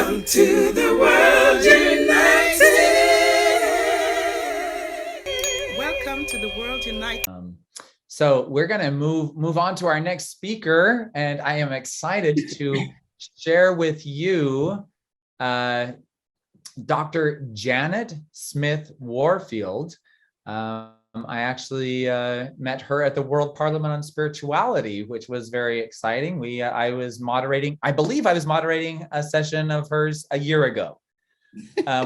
Welcome to the World United. Welcome to the World United. So we're going to move on to our next speaker, and I am excited to share with you Dr. Janet Smith Warfield. I actually met her at the World Parliament on Spirituality, which was very exciting. I believe I was moderating a session of hers a year ago,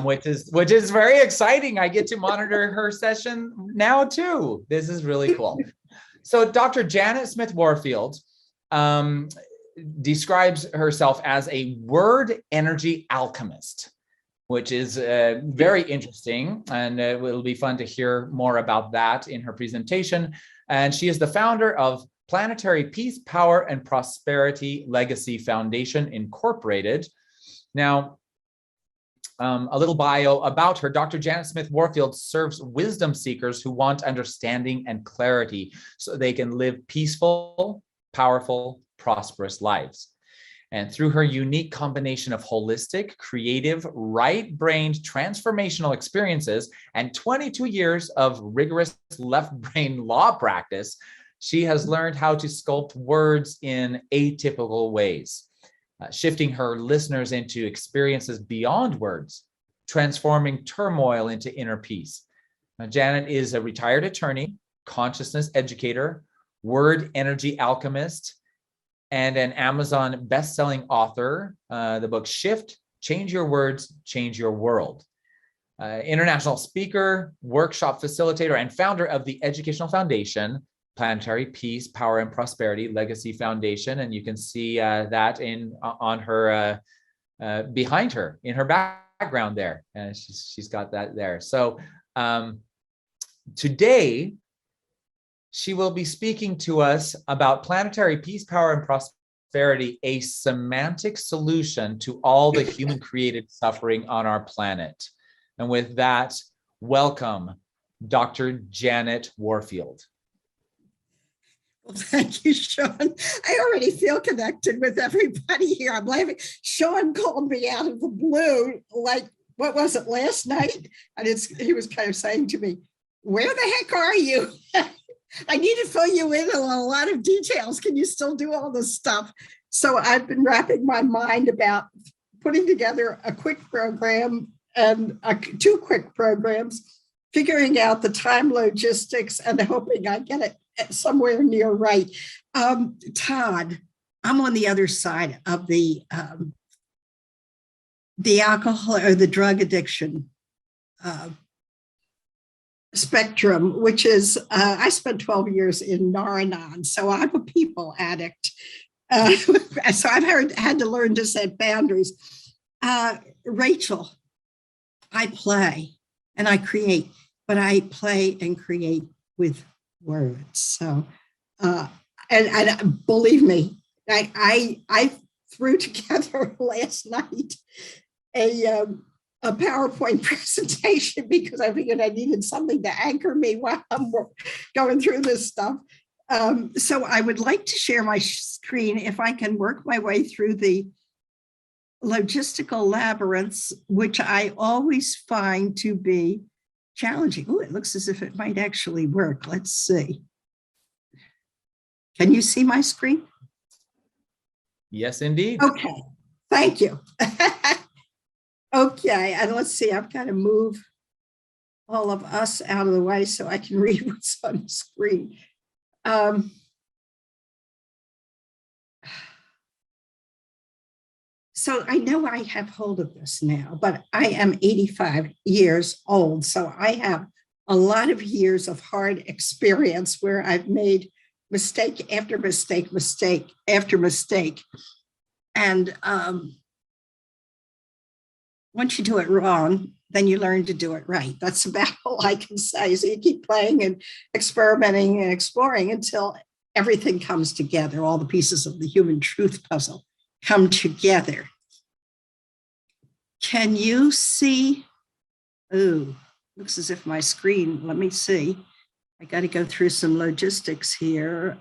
which is very exciting. I get to monitor her session now too. This is really cool. So Dr. Janet Smith Warfield describes herself as a word energy alchemist, which is very interesting, and it will be fun to hear more about that in her presentation. And she is the founder of Planetary Peace, Power, and Prosperity Legacy Foundation, Incorporated. Now, a little bio about her. Dr. Janet Smith Warfield serves wisdom seekers who want understanding and clarity so they can live peaceful, powerful, prosperous lives. And through her unique combination of holistic, creative, right-brained transformational experiences and 22 years of rigorous left-brain law practice, she has learned how to sculpt words in atypical ways, shifting her listeners into experiences beyond words, transforming turmoil into inner peace. Janet is a retired attorney, consciousness educator, word energy alchemist, and an Amazon best-selling author. The book Shift, Change Your Words, Change Your World. International speaker, workshop facilitator, and founder of the educational foundation, Planetary Peace, Power, and Prosperity Legacy Foundation. And you can see that on her, behind her, in her background there. And she's got that there. So today, she will be speaking to us about Planetary Peace, Power, and Prosperity, a semantic solution to all the human-created suffering on our planet. And with that, welcome, Dr. Janet Warfield. Well, thank you, Sean. I already feel connected with everybody here. I'm laughing. Sean called me out of the blue, like, what was it, last night? And he was kind of saying to me, where the heck are you? I need to fill you in on a lot of details. Can you still do all this stuff? So I've been wrapping my mind about putting together a quick program and two quick programs, figuring out the time logistics and hoping I get it somewhere near right. Todd, I'm on the other side of the alcohol or the drug addiction spectrum, which is, I spent 12 years in Naranon, so I'm a people addict. So I've had to learn to set boundaries. Rachel, I play and I create, but I play and create with words. So, and believe me, I threw together last night a PowerPoint presentation because I figured I needed something to anchor me while I'm going through this stuff. So I would like to share my screen if I can work my way through the logistical labyrinths, which I always find to be challenging. Oh, it looks as if it might actually work. Let's see. Can you see my screen? Yes, indeed. Okay, thank you. Okay, and let's see, I've got to move all of us out of the way so I can read what's on the screen. So I know I have hold of this now, but I am 85 years old. So I have a lot of years of hard experience where I've made mistake after mistake, mistake after mistake. And once you do it wrong, then you learn to do it right. That's about all I can say. So you keep playing and experimenting and exploring until everything comes together. All the pieces of the human truth puzzle come together. Can you see? Ooh, looks as if my screen, let me see. I got to go through some logistics here.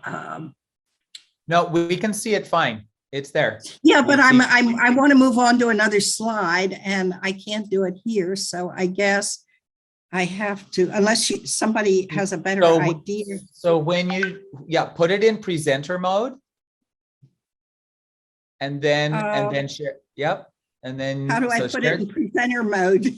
No, we can see it fine. It's there. Yeah, but You see- I want to move on to another slide, and I can't do it here. So I guess I have to, unless somebody has a better idea. So when you, put it in presenter mode. And then share. Yep. And then How do I put it in presenter mode?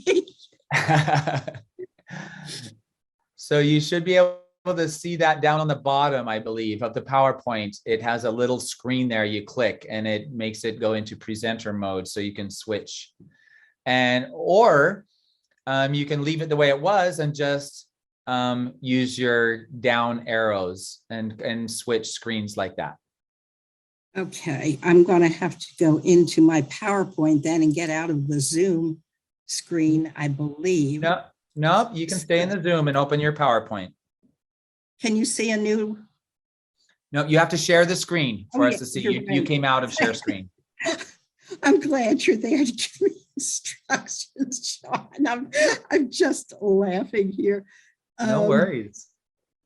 So you should be able to see that down on the bottom, I believe, of the PowerPoint. It has a little screen there. You click and it makes it go into presenter mode, so you can switch. Or you can leave it the way it was and just use your down arrows and switch screens like that. Okay, I'm going to have to go into my PowerPoint then and get out of the Zoom screen, I believe. No, you can stay in the Zoom and open your PowerPoint. Can you see a new? No, you have to share the screen for us to see. Right. You came out of share screen. I'm glad you're there to give me instructions, Sean. I'm just laughing here. No worries.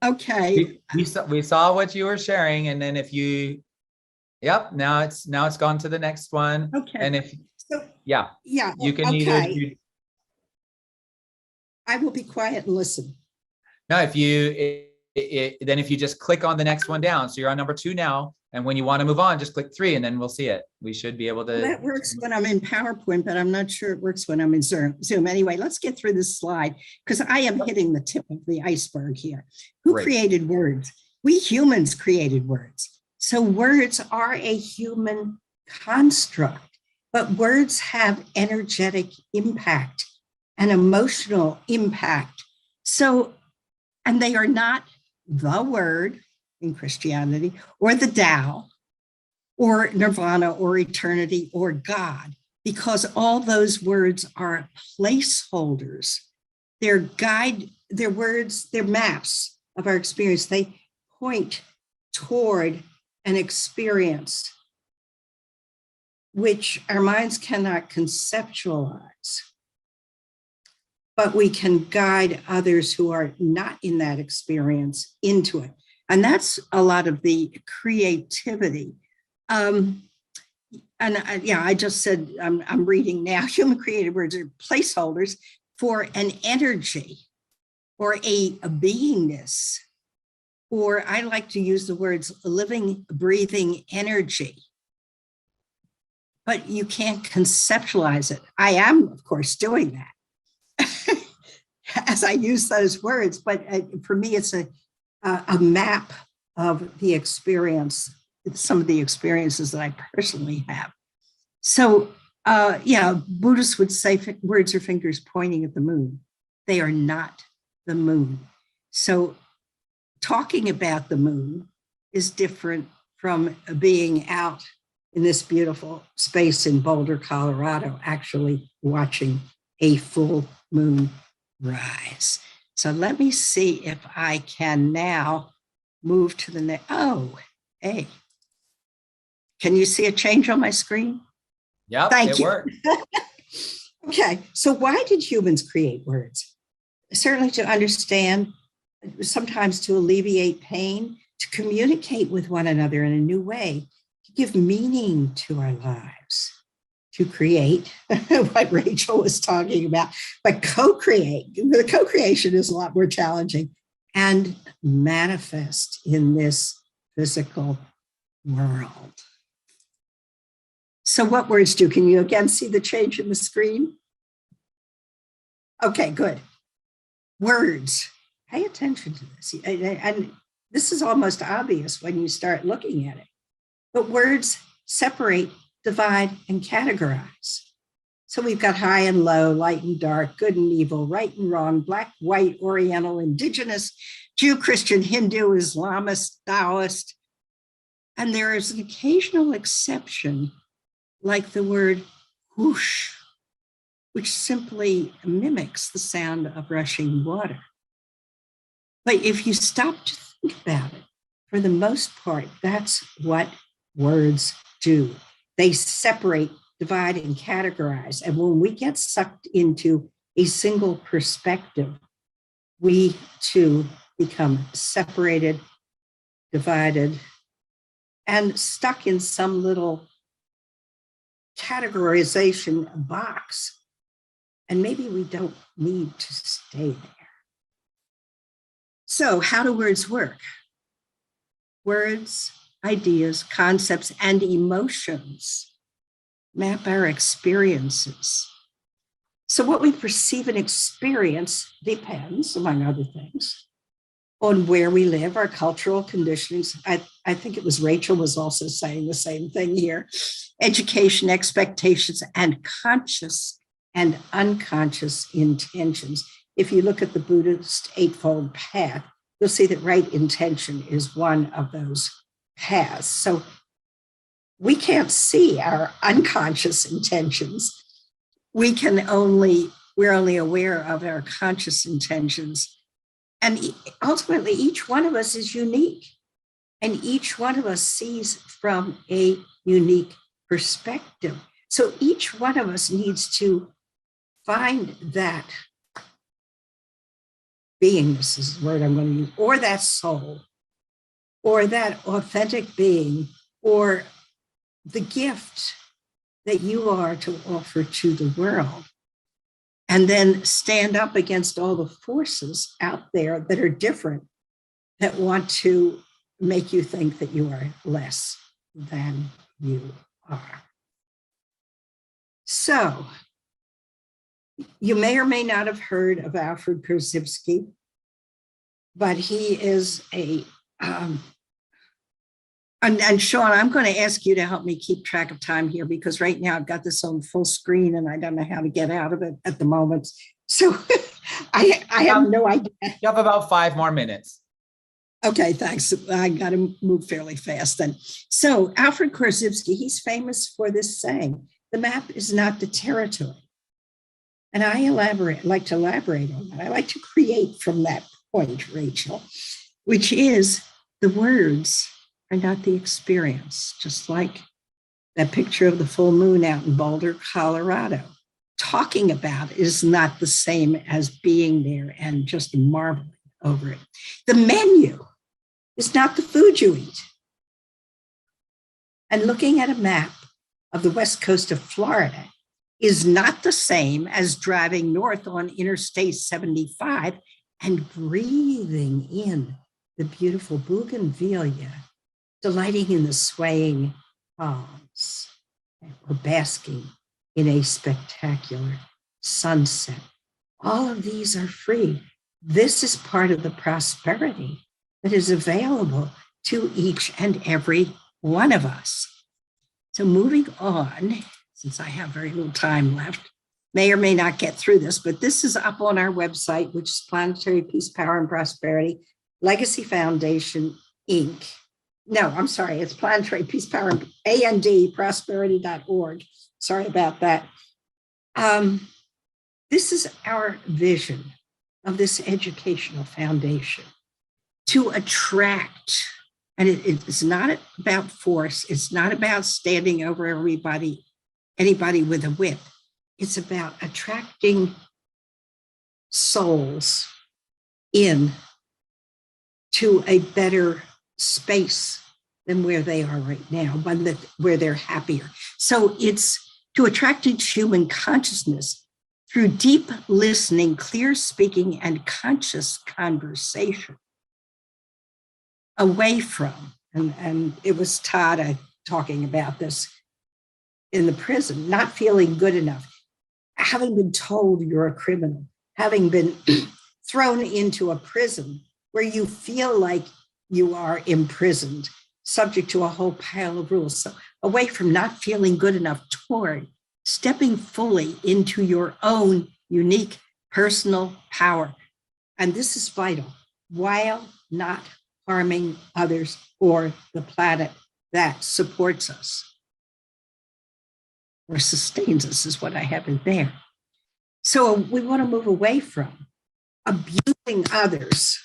Okay. We saw what you were sharing, and then if you, now it's gone to the next one. Okay. And if yeah, you can either. I will be quiet and listen. No, if you just click on the next one down, so you're on number 2 now, and when you want to move on, just click 3, and then we'll see it. We should be able to. Well, that works when I'm in PowerPoint, but I'm not sure it works when I'm in Zoom. Anyway, let's get through this slide because I am hitting the tip of the iceberg here. Who created words? We humans created words. So words are a human construct, but words have energetic impact and emotional impact. So, and they are not the word in Christianity or the Tao or Nirvana or eternity or God, because all those words are placeholders. They're words, they're maps of our experience. They point toward an experience which our minds cannot conceptualize, but we can guide others who are not in that experience into it. And that's a lot of the creativity. I just said, I'm reading now, human created words are placeholders for an energy or a beingness, or I like to use the words living, breathing energy. But you can't conceptualize it. I am, of course, doing that as I use those words, but for me, it's a map of the experience, some of the experiences that I personally have. So, Buddhists would say words are fingers pointing at the moon. They are not the moon. So talking about the moon is different from being out in this beautiful space in Boulder, Colorado, actually watching a full moon rise. So let me see if I can now move to the next. Oh, hey. Can you see a change on my screen? Yeah, Thank you. Worked. Okay, so why did humans create words? Certainly to understand, sometimes to alleviate pain, to communicate with one another in a new way, to give meaning to our lives, to create what Rachel was talking about, but co-create. The co-creation is a lot more challenging, and manifest in this physical world. So what words do? Can you again see the change in the screen? Okay, good. Words. Pay attention to this. And this is almost obvious when you start looking at it. But words separate, divide, and categorize. So we've got high and low, light and dark, good and evil, right and wrong, black, white, Oriental, indigenous, Jew, Christian, Hindu, Islamist, Taoist. And there is an occasional exception, like the word whoosh, which simply mimics the sound of rushing water. But if you stop to think about it, for the most part, that's what words do. They separate, divide, and categorize. And when we get sucked into a single perspective, we too become separated, divided, and stuck in some little categorization box, and maybe we don't need to stay there. So how do words work? Words, ideas, concepts, and emotions map our experiences. So what we perceive and experience depends, among other things, on where we live, our cultural conditionings. I think it was Rachel was also saying the same thing here. Education, expectations, and conscious and unconscious intentions. If you look at the Buddhist Eightfold Path, you'll see that right intention is one of those paths. So we can't see our unconscious intentions. We're only aware of our conscious intentions. And ultimately, each one of us is unique. And each one of us sees from a unique perspective. So each one of us needs to find that beingness is the word I'm going to use, or that soul, or that authentic being, or the gift that you are to offer to the world. And then stand up against all the forces out there that are different, that want to make you think that you are less than you are. So, you may or may not have heard of Alfred Korzybski, but he is and Sean, I'm going to ask you to help me keep track of time here, because right now I've got this on full screen and I don't know how to get out of it at the moment. So I have no idea. You have about 5 more minutes. Okay, thanks. I got to move fairly fast then. So Alfred Korzybski, he's famous for this saying, the map is not the territory. And I like to elaborate on that. I like to create from that point, Rachel, which is the words are not the experience, just like that picture of the full moon out in Boulder, Colorado. Talking about it is not the same as being there and just marveling over it. The menu is not the food you eat. And looking at a map of the west coast of Florida is not the same as driving north on Interstate 75 and breathing in the beautiful bougainvillea, delighting in the swaying palms, or basking in a spectacular sunset. All of these are free. This is part of the prosperity that is available to each and every one of us. So moving on, since I have very little time left, may or may not get through this, but this is up on our website, which is Planetary Peace, Power, and Prosperity, Legacy Foundation, Inc. No, I'm sorry, it's Planetary Peace, Power, and prosperity.org. Sorry about that. This is our vision of this educational foundation, to attract, and it's not about force, it's not about standing over anybody with a whip. It's about attracting souls in to a better space than where they are right now, where they're happier. So it's to attract each human consciousness through deep listening, clear speaking, and conscious conversation away from, and it was Todd talking about this in the prison, not feeling good enough, having been told you're a criminal, having been thrown into a prison where you feel like you are imprisoned, subject to a whole pile of rules. So away from not feeling good enough toward stepping fully into your own unique personal power. And this is vital, while not harming others or the planet that supports us or sustains us, is what I have in there. So we want to move away from abusing others,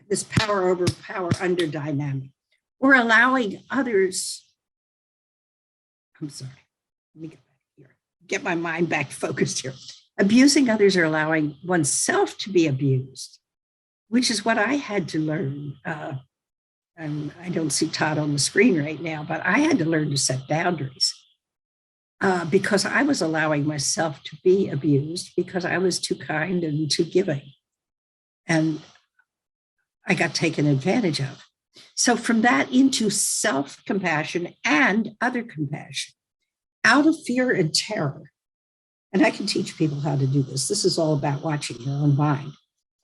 this power over power under dynamic, or allowing others, I'm sorry, let me get back here, get my mind back focused here. Abusing others or allowing oneself to be abused, which is what I had to learn. And I don't see Todd on the screen right now, but I had to learn to set boundaries. because I was allowing myself to be abused because I was too kind and too giving. And I got taken advantage of. So from that into self-compassion and other compassion, out of fear and terror. And I can teach people how to do this. This is all about watching your own mind.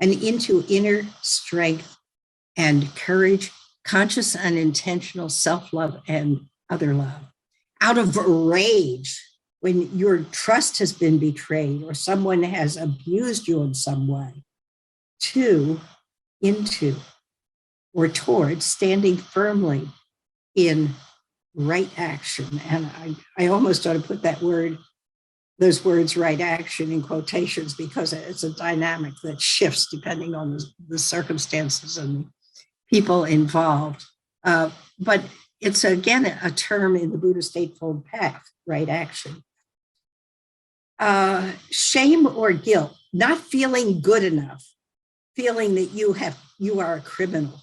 And into inner strength and courage, conscious and intentional self-love and other love. Out of rage, when your trust has been betrayed or someone has abused you in some way, to, into, or towards standing firmly in right action. And I almost ought to put those words right action in quotations because it's a dynamic that shifts depending on the circumstances and the people involved. But it's again a term in the Buddhist Eightfold Path, right action. Shame or guilt, not feeling good enough, feeling that you are a criminal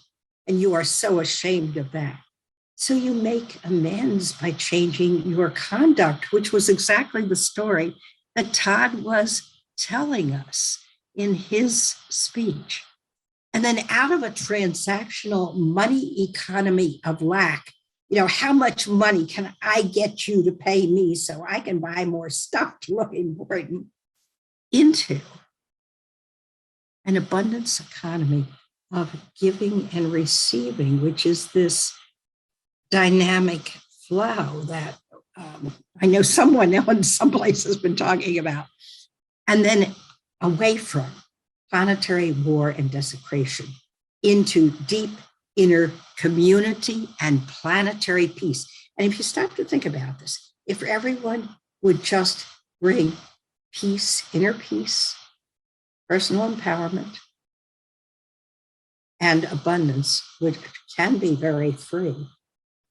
and you are so ashamed of that. So you make amends by changing your conduct, which was exactly the story that Todd was telling us in his speech. And then out of a transactional money economy of lack, how much money can I get you to pay me so I can buy more stuff to look important, into an abundance economy of giving and receiving, which is this dynamic flow that I know someone in some place has been talking about. And then away from planetary war and desecration into deep inner community and planetary peace. And if you stop to think about this, if everyone would just bring peace, inner peace, personal empowerment, and abundance, which can be very free,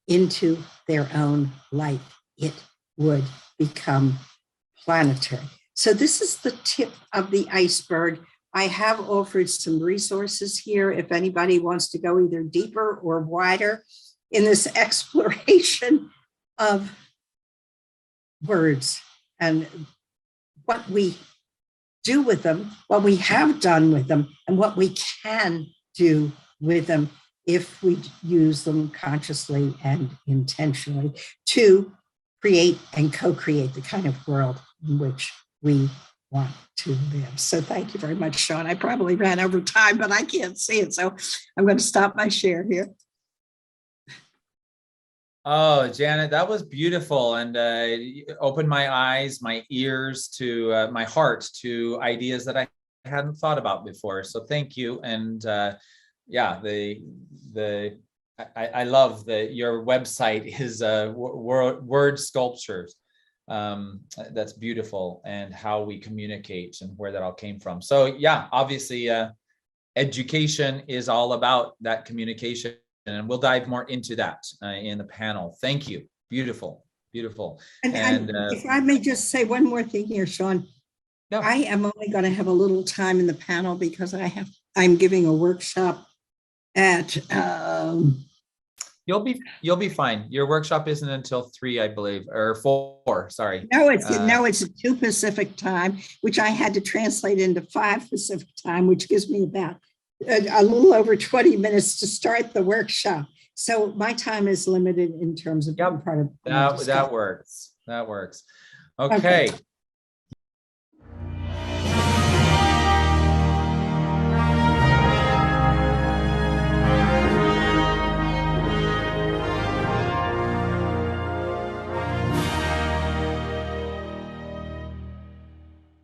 into their own life, it would become planetary. So this is the tip of the iceberg. I have offered some resources here if anybody wants to go either deeper or wider in this exploration of words and what we do with them, what we have done with them, and what we can do with them if we use them consciously and intentionally to create and co-create the kind of world in which we want to live. So thank you very much, Sean. I probably ran over time, but I can't see it. So I'm going to stop my share here. Oh, Janet, that was beautiful, and opened my eyes, my ears to my heart to ideas that I hadn't thought about before. So thank you. And yeah, I love that your website is word sculptures. That's beautiful, and how we communicate and where that all came from. So yeah, obviously education is all about that communication, and we'll dive more into that in the panel. Thank you. Beautiful, beautiful. And if I may just say one more thing here, Sean. Yeah. I am only going to have a little time in the panel because I'm giving a workshop at You'll be fine. Your workshop isn't until 3, I believe, or 4. Sorry. No, it's 2 Pacific time, which I had to translate into 5 Pacific time, which gives me about a little over 20 minutes to start the workshop. So my time is limited in terms of being part of that works. That works. Okay.